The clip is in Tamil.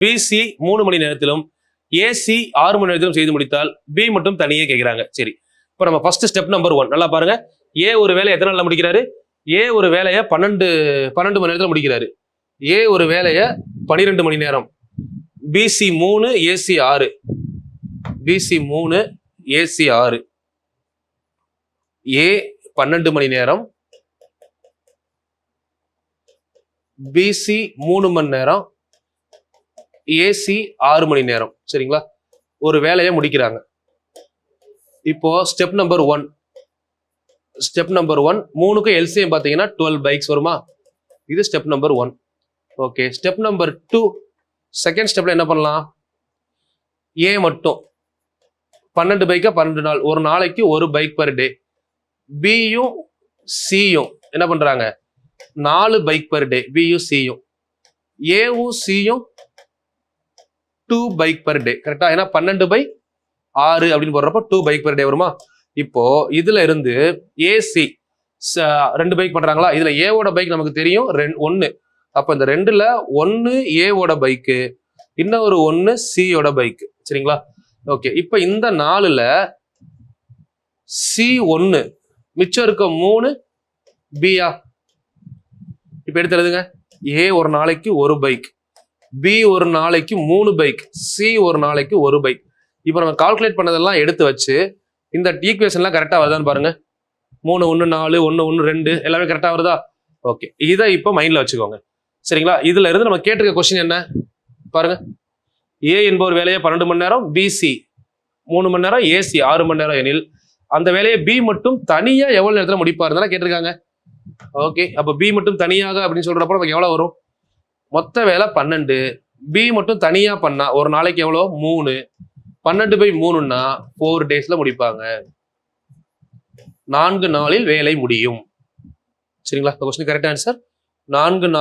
பிசி 3 மணி நேரத்திலும் ஏசி 6 மணி நேரத்திலும் செய்து முடித்தால் பி மட்டும் தனியே கேட்கிறாங்க. சரி, இப்போ நம்ம ஃபர்ஸ்ட் ஸ்டெப் நம்பர் 1 நல்லா பாருங்க. ஏ ஒரு வேலையை எத்தனை நாள்ல முடிக்கிறாரு? ஏ ஒரு வேலையை 12 மணி நேரத்தில் முடிக்கிறாரு. ஏ ஒரு வேலையை 12 மணி நேரம். PC 3 AC 6. PC 3 AC 6. ஏ 12 மணி நேரம், பிசி 3 மணி நேரம், ஏசி 6 மணி நேரம். சரிங்களா? ஒரு வேலையை முடிக்கிறாங்க. இப்போ ஸ்டெப் நம்பர் 1. ஸ்டெப் நம்பர் 1 3க்கும் எல்சிஎம் பார்த்தீங்கன்னா 12 பைக்ஸ் வருமா? இது step number 1. Okay, step number 2 second ஸ்டெப்ல என்ன பண்ணலாம்? ஏ மட்டும் 12 பைக்கா 12 நாள், ஒரு நாளைக்கு ஒரு பைக் பர் டே. பியும் சியும் என்ன பண்றாங்க? 4 பைக் பர் டே. பியும் சியும். ஏவும் சியும் 2 பைக் பர் டே. கரெக்டா? ஏன்னா 12/6 அப்படின்னு போடுறப்ப 2 பைக் பர் டே வருமா? இப்போ இதுல இருந்து ஏசி 2 பைக் பண்றாங்களா? இதுல ஏவோட பைக் நமக்கு தெரியும் 1. அப்ப இந்த 2ல 1 ஏவோட பைக்கு, இன்னொரு 1 சியோட பைக். சரிங்களா? ஓகே, இப்ப இந்த 4ல சி 1, மிச்சம் இருக்க 3 பியா. இப்ப எடுத்து எழுதுங்க. ஏ ஒரு நாளைக்கு ஒரு பைக், பி ஒரு நாளைக்கு 3 பைக், சி ஒரு நாளைக்கு ஒரு பைக். இப்ப நம்ம கால்குலேட் பண்ணதெல்லாம் எடுத்து வச்சு இந்த ஈக்குவேஷன்லாம் கரெக்டா வருதான்னு பாருங்க. 3 1 4 1 1 2 எல்லாமே கரெக்டா வருதா? ஓகே, இதை இப்போ மைண்ட்ல வச்சுக்கோங்க. சரிங்களா? இதுல இருந்து நம்ம கேட்டிருக்க கொஸ்டின் என்ன பாருங்க. ஏ என்பவர் வேலையை 12 மணி நேரம், பிசி 3 மணி நேரம், ஏசி 6 மணி நேரம் எனில் அந்த வேலையை பி மட்டும் தனியா எவ்வளவு நேரத்துல முடிப்பாரு தானே கேட்டிருக்காங்க. ஓகே, அப்ப பி மட்டும் தனியாக அப்படின்னு சொல்றப்ப நமக்கு எவ்வளவு வரும்? மொத்த வேலை 12. பி மட்டும் தனியா பண்ணா ஒரு நாளைக்கு எவ்வளோ? 3. 12/3ன்னா 4 டேஸ்ல முடிப்பாங்க. 4 நாளில் வேலை முடியும். சரிங்களா? கொஸ்டின் கரெக்ட் ஆன்சர் 4 நாள்.